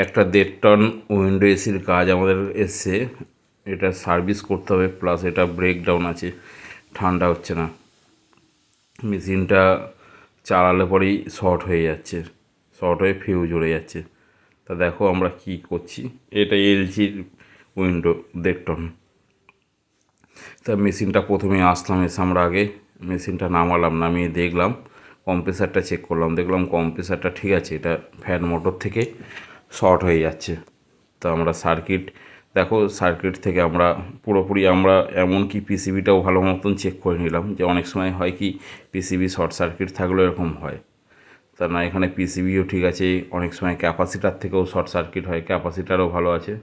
একটা 1.5 ton window এসির কাজ আমাদের এসছে। এটা সার্ভিস করতে হবে, প্লাস এটা ব্রেকডাউন আছে, ঠান্ডা হচ্ছে না। মেশিনটা চালালে পরেই শর্ট হয়ে যাচ্ছে, শর্ট হয়ে ফিউজ উড়ে যাচ্ছে। তা দেখো আমরা কি করছি। এটা এলজির উইন্ডো 1.5 টন। তা মেশিনটা প্রথমে আসলাম, এসে আমরা আগে মেশিনটা নামালাম, নামিয়ে দেখলাম, কম্প্রেসারটা চেক করলাম, দেখলাম কম্প্রেসারটা ঠিক আছে, এটা ফ্যান মোটর থেকে শর্ট হয়ে যাচ্ছে। তো আমরা সার্কিট দেখো, সার্কিট থেকে আমরা পুরোপুরি আমরা এমনকি পিসিবিটাও ভালো মতন চেক করে নিলাম, যে অনেক সময় হয় কি পিসিবি শর্ট সার্কিট থাকলেও এরকম হয়। তা না, এখানে পিসিবিও ঠিক আছে, অনেক সময় ক্যাপাসিটার থেকেও শর্ট সার্কিট হয়, ক্যাপাসিটারও ভালো আছে।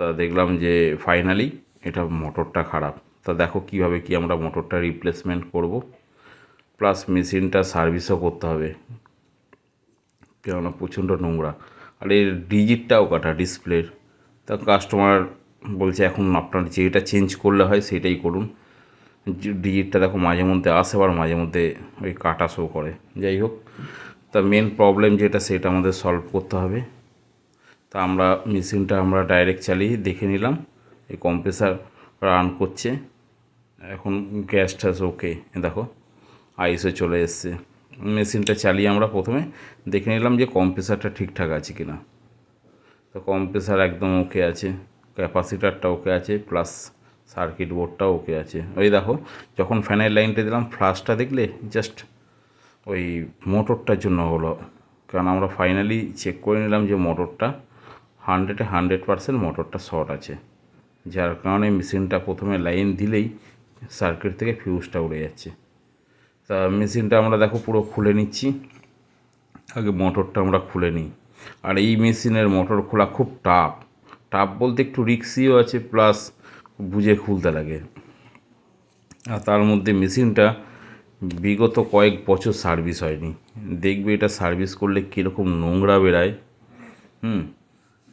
তা দেখলাম যে ফাইনালি এটা মোটরটা খারাপ। তা দেখো কীভাবে কি আমরা মোটরটা রিপ্লেসমেন্ট করব, প্লাস মেশিনটা সার্ভিসও করতে হবে, কেননা প্রচণ্ড নোংরা। আর এর ডিজিটটাও কাটা ডিসপ্লের। তা কাস্টমার বলছে এখন আপনার যেটা চেঞ্জ করলে হয় সেটাই করুন। ডিজিটটা দেখো মাঝে মধ্যে আসে, আবার মাঝে মধ্যে ওই কাটা শো করে। যাই হোক, তা মেন প্রবলেম যেটা সেটা আমাদের সলভ করতে হবে। তা আমরা মেশিনটা আমরা ডাইরেক্ট চালিয়ে দেখে নিলাম, এই কম্প্রেসার রান করছে এখন, গ্যাস ট্যাস ওকে, দেখো আইসে চলে এসছে। মেশিনটা চালিয়ে আমরা প্রথমে দেখে নিলাম যে কম্প্রেসারটা ঠিকঠাক আছে কি না। তো কম্প্রেসার একদম ওকে আছে, ক্যাপাসিটারটা ওকে আছে, প্লাস সার্কিট বোর্ডটাও ওকে আছে। ওই দেখো যখন ফ্যানের লাইনটা দিলাম, ফ্লাশটা দেখলে জাস্ট ওই মোটরটার জন্য হলো, কারণ আমরা ফাইনালি চেক করে নিলাম যে মোটরটা 100% মোটরটা শর্ট আছে, যার কারণে মেশিনটা প্রথমে লাইন দিলেই সার্কিট থেকে ফিউজটা উড়ে যাচ্ছে। তা মেশিনটা আমরা দেখো পুরো খুলে নিচ্ছি, আগে মোটরটা আমরা খুলে নিই। আর এই মেশিনের মোটর খোলা খুব টাফ, টাফ বলতে একটু রিক্সিও আছে, প্লাস বুঝে খুলতে লাগে। আর তার মধ্যে মেশিনটা বিগত কয়েক বছর সার্ভিস হয়নি, দেখবে এটা সার্ভিস করলে কীরকম নোংরা বেরায়।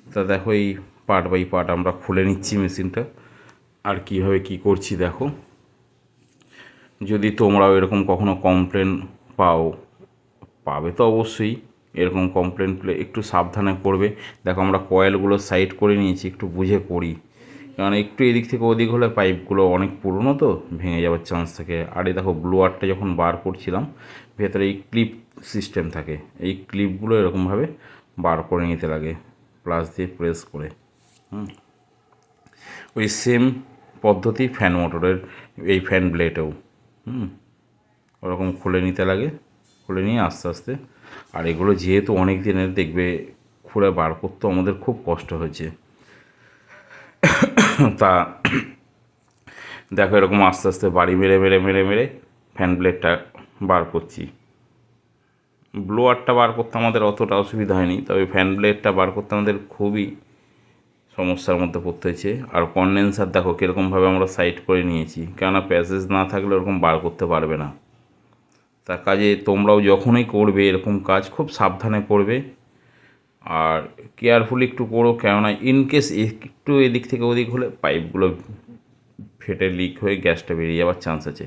তা দেখো এই পার্ট বাই পার্ট আমরা খুলে নিচ্ছি মেশিনটা, আর কীভাবে কী করছি দেখো। যদি তোমরাও এরকম কখনো কমপ্লেন পাবে তো অবশ্যই, এরকম কমপ্লেন পেলে একটু সাবধানে করবে। দেখো আমরা কয়েলগুলো সাইড করে নিয়েছি, একটু বুঝে করি, কারণ একটু এদিক থেকে ওদিক হলে পাইপগুলো অনেক পুরনো তো ভেঙে যাওয়ার চান্স থাকে। আর এই দেখো ব্লোয়ারটা যখন বার করছিলাম, ভেতরে এই ক্লিপ সিস্টেম থাকে, এই ক্লিপগুলো এরকমভাবে বার করে নিতে লাগে, প্লাস দিয়ে প্রেস করে। ওই সেম পদ্ধতি ফ্যান মোটরের এই ফ্যান ব্লেডেও ওরকম খুলে নিতে লাগে, খুলে নিয়ে আস্তে আস্তে। আর এগুলো যেহেতু অনেক দিনের, দেখবে খুলে বার করতেও আমাদের খুব কষ্ট হয়েছে। তা দেখো এরকম আস্তে আস্তে বাড়ি মেরে মেরে মেরে মেরে ফ্যান ব্লেডটা বার করছি। ব্লোয়ারটা বার করতে আমাদের অতটা অসুবিধা হয়নি, তবে ফ্যান ব্লেডটা বার করতে আমাদের খুবই সমস্যার মধ্যে পড়তে হয়েছে। আর কনডেন্সার দেখো কীরকমভাবে আমরা সাইড করে নিয়েছি, কেননা প্যাসেজ না থাকলে ওরকম বার করতে পারবে না। তা কাজে তোমরাও যখনই করবে এরকম কাজ খুব সাবধানে করবে, আর কেয়ারফুলি একটু করো, কেননা ইনকেস একটু এদিক থেকে ওদিক হলে পাইপগুলো ফেটে লিক হয়ে গ্যাসটা বেরিয়ে যাওয়ার চান্স আছে,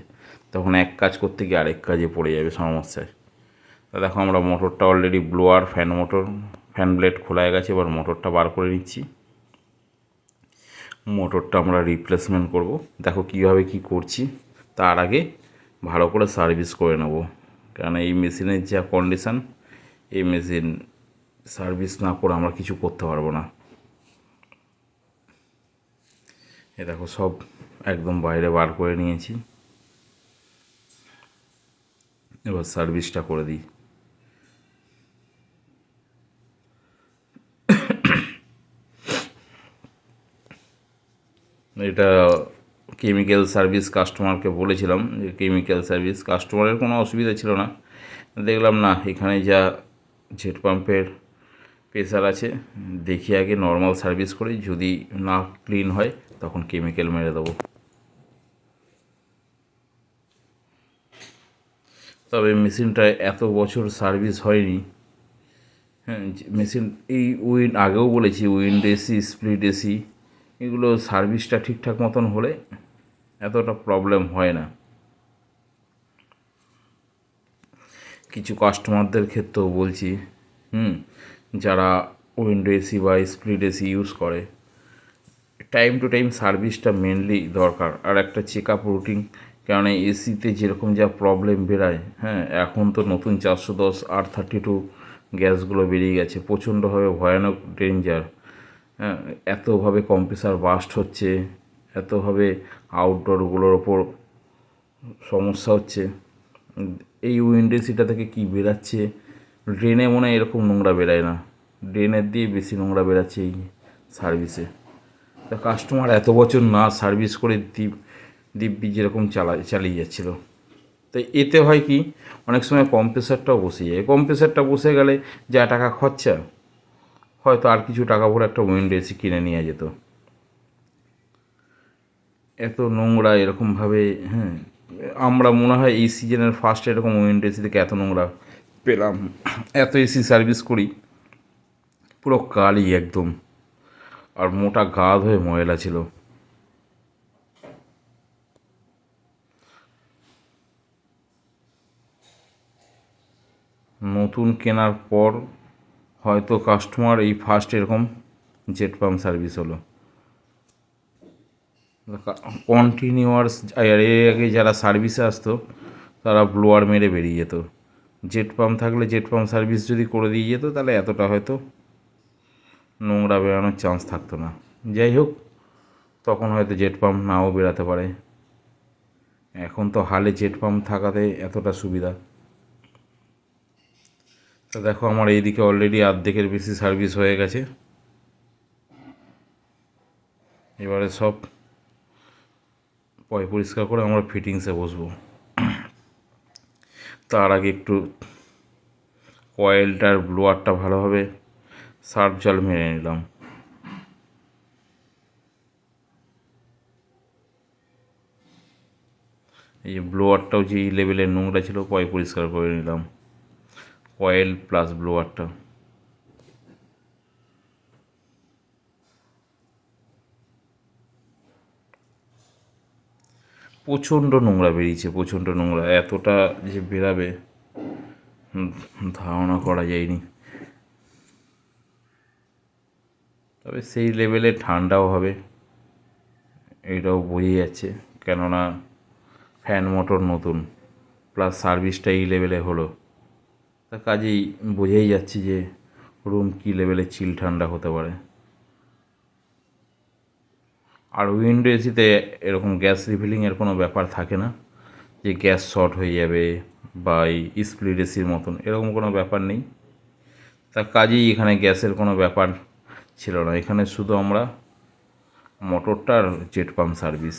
তখন এক কাজ করতে গিয়ে আরেক কাজে পড়ে যাবে সমস্যায়। তা দেখো আমরা মোটরটা already blower fan motor fan blade খোলা হয়ে গেছে, এবার মোটরটা বার করে নিচ্ছি। মোটরটা আমরা রিপ্লেসমেন্ট করব, দেখো কীভাবে কি করছি। তার আগে ভালো করে সার্ভিস করে নেব, কারণ এই মেশিনের যা কন্ডিশান, এই মেশিন সার্ভিস না করে আমরা কিছু করতে পারবো না। এ দেখো সব একদম বাইরে বার করে নিয়েছি, এবার সার্ভিসটা করে দিই। এটা কেমিক্যাল সার্ভিস, কাস্টমারকে বলেছিলাম যে কেমিক্যাল সার্ভিস, কাস্টমারের কোনো অসুবিধা ছিল না। দেখলাম না, এখানে যা জেট পাম্পের প্রেসার আছে, দেখি আগে নর্মাল সার্ভিস করি, যদি না ক্লিন হয় তখন কেমিক্যাল মেরে দেবো। তবে মেশিনটা এত বছর সার্ভিস হয়নি। হ্যাঁ, মেশিন এই আগেও বলেছি উইন্ড এসি, স্প্লিট এসি, এগুলো সার্ভিসটা ঠিকঠাক মতন হলে এতটা প্রবলেম হয় না। কিছু কাস্টমারদের ক্ষেত্রেও বলছি, যারা উইন্ডো এসি বা স্প্লিট এসি ইউজ করে, টাইম টু টাইম সার্ভিসটা মেনলি দরকার। আর একটা চেক আপ রুটিন, কেননা এসিতে যেরকম যা প্রবলেম বেরায়, হ্যাঁ এখন তো নতুন 410 R32 গ্যাসগুলো বেরিয়ে গেছে, প্রচণ্ডভাবে ভয়ানক ডেঞ্জার। হ্যাঁ, এতভাবে কম্প্রেসার বাস্ট হচ্ছে, এতভাবে আউটডোরগুলোর ওপর সমস্যা হচ্ছে। এই উইন্ডো এসিটা থেকে কী বেরাচ্ছে, ড্রেনে মনে হয় এরকম নোংরা বেরায় না, ড্রেনের দিয়ে বেশি নোংরা বেরাচ্ছে এই সার্ভিসে। তা কাস্টমার এত বছর না সার্ভিস করে দিব্যি যেরকম চালিয়ে যাচ্ছিলো। তাই এতে হয় কি, অনেক সময় কম্প্রেসারটাও বসে যায়, কম্প্রেসারটা বসে গেলে যা টাকা খরচা, হয়তো আর কিছু টাকা ভরে একটা উইন্ডো এসি কিনে নিয়ে যেত। এত নোংরা এরকমভাবে, হ্যাঁ আমরা মনে হয় এই সিজনের ফার্স্ট এরকম উইন্ডো এসি থেকে এত নোংরা পেলাম। এত এসি সার্ভিস করি, পুরো কালি একদম, আর মোটা গাদ হয়ে ময়লা ছিল। নতুন কেনার পর হয়তো কাস্টমার এই ফার্স্ট এরকম জেট পাম্প সার্ভিস হলো। কন্টিনিউয়াস এর আগে যারা সার্ভিসে আসতো তারা ব্লোয়ার মেরে বেরিয়ে যেত, জেট পাম্প থাকলে জেট পাম্প সার্ভিস যদি করে দিয়ে যেত তাহলে এতটা হয়তো নোংরা বেরানোর চান্স থাকতো না। যাই হোক, তখন হয়তো জেট পাম্প নাও বেরাতে পারে, এখন তো হালে জেট পাম্প থাকাতে এতটা সুবিধা। তো দেখো আমার এইদিকে অলরেডি অর্ধেকের বেশি সার্ভিস হয়ে গেছে, এবারে সব পরিষ্কার করে আমরা ফিটিংসে বসবো। তার আগে একটু কয়েলটার ব্লোয়ারটা ভালোভাবে সার্ফ জল মেরে নিলাম। এই যে ব্লোয়ারটাও যে লেভেলের নোংরা ছিল পরিষ্কার করে নিলাম, কয়েল প্লাস ব্লোয়ারটা। প্রচণ্ড নোংরা বেরিয়েছে, প্রচণ্ড নোংরা, এতটা যে বেরাবে ধারণা করা যায়নি। তবে সেই লেভেলে ঠান্ডাও হবে, এটাও বোঝা যাচ্ছে, কেননা ফ্যান মোটর নতুন প্লাস সার্ভিসটা এই লেভেলে হলো, তা কাজেই বোঝাই যাচ্ছে যে রুম কী লেভেলে চিল ঠান্ডা হতে পারে। আর উইন্ডো এসিতে এরকম গ্যাস রিফিলিংয়ের কোনো ব্যাপার থাকে না, যে গ্যাস শর্ট হয়ে যাবে বা এই স্প্লিট এসির মতন এরকম কোনো ব্যাপার নেই। তা কাজেই এখানে গ্যাসের কোনো ব্যাপার ছিল না, এখানে শুধু আমরা মোটরটার জেট পাম্প সার্ভিস।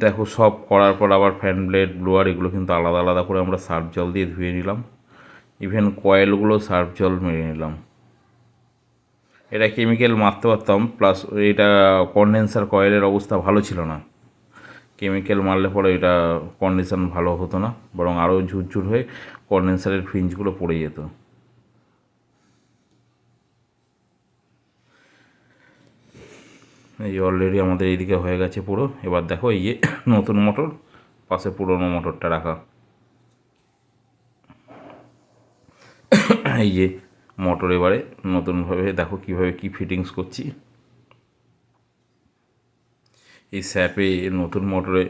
দেখো সব করার পর আবার ফ্যান ব্লেড ব্লোয়ার এগুলো কিন্তু আলাদা আলাদা করে আমরা সার্ফ জল দিয়ে ধুয়ে নিলাম, ইভেন কয়েলগুলো সার্ফ জল মেরে নিলাম। এটা কেমিক্যাল মারতে পারতাম, প্লাস এটা কনডেন্সার কয়েলের অবস্থা ভালো ছিল না, কেমিক্যাল মারলে পরে এটা কন্ডিশন ভালো হতো না, বরং আরও ঝুরঝুর হয়ে কনডেন্সারের ফ্রিঞ্জগুলো পড়ে যেত। এই অলরেডি আমাদের এইদিকে হয়ে গেছে পুরো। এবার দেখো এই যে নতুন মোটর, পাশে পুরনো মোটরটা রাখা, এই যে মোটর এবারে নতুনভাবে দেখো কীভাবে কী ফিটিংস করছি। এই স্যাপে নতুন মোটরে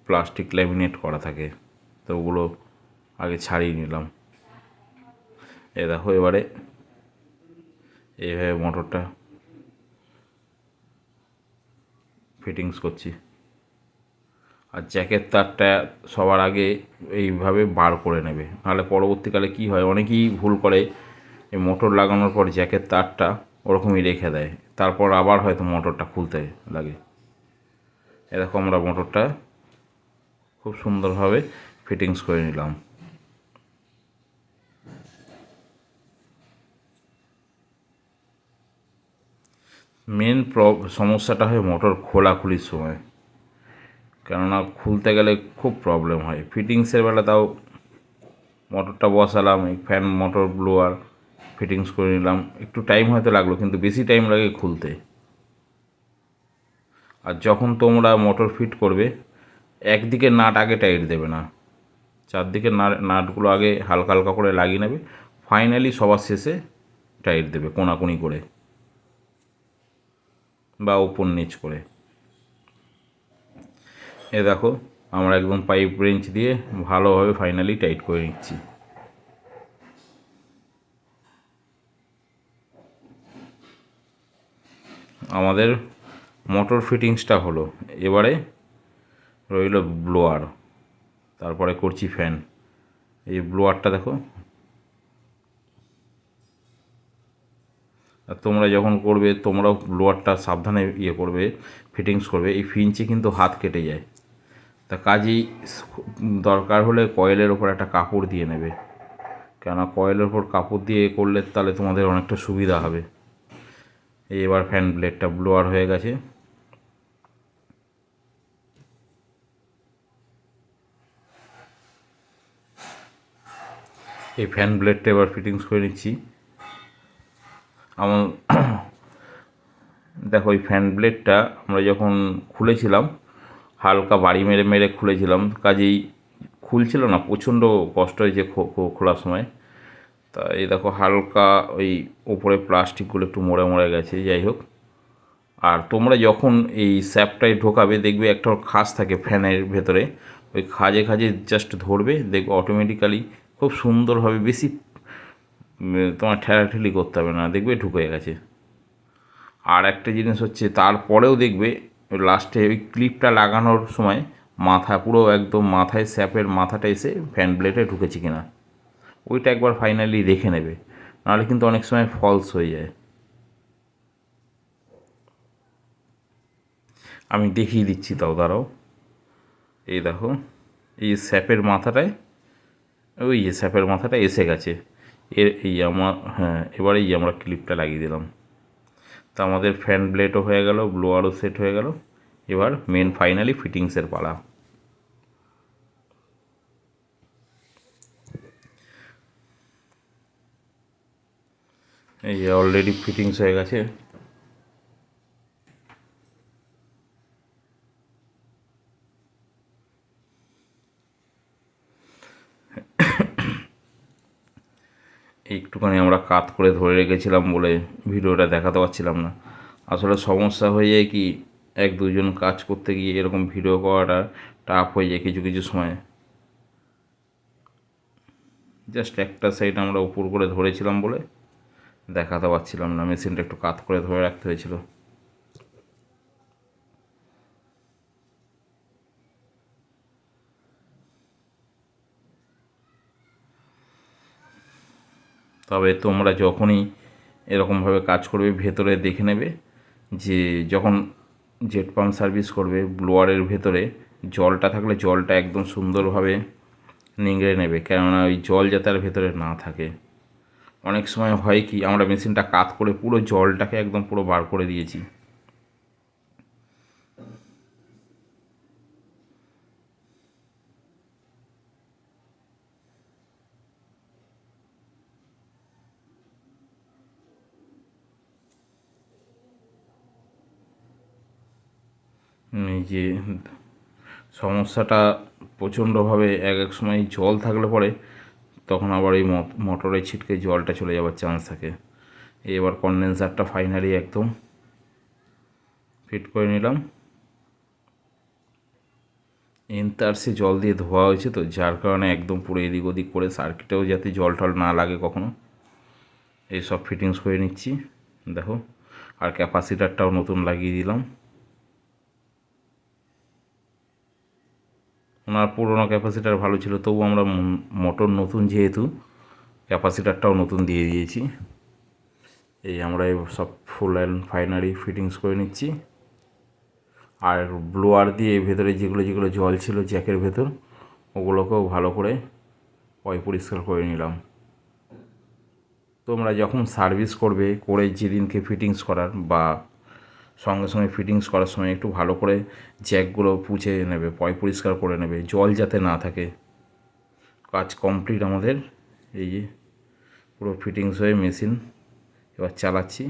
প্লাস্টিক ল্যামিনেট করা থাকে, তো ওগুলো আগে ছাড়িয়ে নিলাম। এ দেখো এবারে এইভাবে মোটরটা ফিটিংস করছি। আর জ্যাকের তারটা সবার আগে এইভাবে বার করে নেবে, নাহলে পরবর্তীকালে কী হয়, অনেকেই ভুল করে এই মোটর লাগানোর পর জ্যাকের তারটা ওরকমই রেখে দেয়, তারপর আবার হয়তো মোটরটা খুলতে লাগে। এরকম আমরা মোটরটা খুব সুন্দরভাবে ফিটিংস করে নিলাম। মেন সমস্যাটা হয় মোটর খোলাখুলির সময়, কেননা খুলতে গেলে খুব প্রবলেম হয়। ফিটিংসের বেলা তাও মোটরটা বসালাম, এই ফ্যান মোটর ব্লোয়ার ফিটিংস করে নিলাম, একটু টাইম হয়তো লাগলো, কিন্তু বেশি টাইম লাগে খুলতে। আর যখন তোমরা মোটর ফিট করবে, একদিকে নাট আগে টাইট দেবে না, চারদিকে নাটগুলো আগে হালকা হালকা করে লাগিয়ে নেবে, ফাইনালি সবার শেষে টাইট দেবে কোনাকুনি করে বা ওপর নিচ করে। এ দেখো আমরা একদম পাইপ রেঞ্চ দিয়ে ভালোভাবে ফাইনালি টাইট করে নিচ্ছি। আমাদের মোটর ফিটিংসটা হলো, এবারে রইল ব্লোয়ার, তারপরে করছি ফ্যান। এই ব্লোয়ারটা দেখো, আর তোমরা যখন করবে তোমরাও ব্লোয়ারটা সাবধানে করবে, ফিটিংস করবে। এই ফিঞ্চে কিন্তু হাত কেটে যায়, তা কাজেই দরকার হলে কয়েলের ওপর একটা কাপড় দিয়ে নেবে, কেননা কয়েলের ওপর কাপড় দিয়ে করলে তাহলে তোমাদের অনেকটা সুবিধা হবে। এবার ফ্যান ব্লেডটা ব্লোয়ার হয়ে গেছে। এই ফ্যান ব্লেডটা এবার ফিটিংস করে নিচ্ছি। আমার দেখো এই ফ্যান ব্লেডটা আমরা যখন খুলেছিলাম হালকা বাড়ি মেরে মেরে খুলেছিলাম, কাজেই খুলছিল না, প্রচণ্ড কষ্ট হয়েছে খোলার সময়। তা এই দেখো হালকা ওই ওপরে প্লাস্টিকগুলো একটু মরে মরে গেছে, যাই হোক। আর তোমরা যখন এই স্যাপটায় ঢোকাবে দেখবে একটা খাঁজ থাকে ফ্যানের ভেতরে, ওই খাঁজে খাঁজে জাস্ট ধরবে, দেখবে অটোমেটিক্যালি খুব সুন্দরভাবে, বেশি তোমার ঠেলাঠেলি করতে হবে না, দেখবে ঢুকে গেছে। আর একটা জিনিস হচ্ছে, তারপরেও দেখবে লাস্টে ওই ক্লিপটা লাগানোর সময় মাথা পুরো একদম মাথায় স্যাপের মাথাটা এসে ফ্যান ব্লেডে ঢুকেছে কিনা ওইটা একবার ফাইনালি দেখে নেবে, নাহলে কিন্তু অনেক সময় ফলস হয়ে যায়। আমি দেখিয়ে দিচ্ছি, তাও দাঁড়াও। এই দেখো এই স্যাপের মাথাটায়, ওই যে স্যাপের মাথাটা এসে গেছে, এই আমার, হ্যাঁ এবারে আমরা ক্লিপটা লাগিয়ে দিলাম। তা আমাদের ফ্যান ব্লেডও হয়ে গেল, ব্লোয়ারও সেট হয়ে গেল। এবার মেন ফাইনালি ফিটিংসের পালা। এই যে অলরেডি ফিটিংস হয়ে গেছে। একটুখানি আমরা কাত করে ধরে রেখেছিলাম বলে ভিডিওটা দেখাতে পারছিলাম না। আসলে সমস্যা হয়ে যায় কি, এক দুজন কাজ করতে গিয়ে এরকম ভিডিও করাটা টাফ হয়ে যায় কিছু কিছু সময়। জাস্ট একটা সাইড আমরা উপর করে ধরেছিলাম বলে দেখাতে পারছিলাম না, মেশিনটা একটু কাত করে ধরে রাখতে হয়েছিল। তবে তোমরা যখনই এরকমভাবে কাজ করবে ভেতরে দেখে নেবে যে যখন জেট পাম্প সার্ভিস করবে ব্লোয়ারের ভেতরে জলটা থাকলে জলটা একদম সুন্দরভাবে নিংড়ে নেবে, কেননা ওই জল যাতে আর ভেতরে না থাকে। অনেক সময় হয় কি, আমরা মেশিনটা কাত করে পুরো জলটাকে একদম পুরো বার করে দিয়েছি। এই যে সমস্যাটা প্রচণ্ডভাবে এক এক সময় জল থাকলে পরে তখন আবার এই মোটরে ছিটকে জলটা চলে যাওয়ার চান্স থাকে। এবার কনডেন্সারটা ফাইনালি একদম ফিট করে নিলাম। এনতারসে জল দিয়ে ধোয়া হয়েছে তো, যার কারণে একদম পুরো এদিক ওদিক করে সার্কিটেও যাতে জল টল না লাগে কখনো, এইসব ফিটিংস করে নিচ্ছি। দেখো আর ক্যাপাসিটারটাও নতুন লাগিয়ে দিলাম। ওনার পুরোনো ক্যাপাসিটার ভালো ছিল, তবু আমরা মোটর নতুন যেহেতু ক্যাপাসিটারটাও নতুন দিয়ে দিয়েছি। এই আমরা সব ফুল অ্যান্ড ফাইনালি ফিটিংস করে নিচ্ছি। আর ব্লোয়ার দিয়ে ভেতরে যেগুলো যেগুলো জল ছিল জ্যাকের ভেতর ওগুলোকেও ভালো করে পরিষ্কার করে নিলাম। তোমরা যখন সার্ভিস করবে করে যেদিনকে ফিটিংস করার বা সঙ্গে সঙ্গে ফিটিংস করার সময় একটু ভালো করে জ্যাকগুলো পুছে নেবে, পরিষ্কার করে নেবে, জল যাতে না থাকে। কাজ কমপ্লিট আমাদের। এই যে পুরো ফিটিংস হয়ে মেশিন এবার চালাচ্ছি।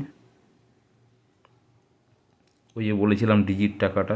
ওই যে বলেছিলাম ডিজিট টাকাটা,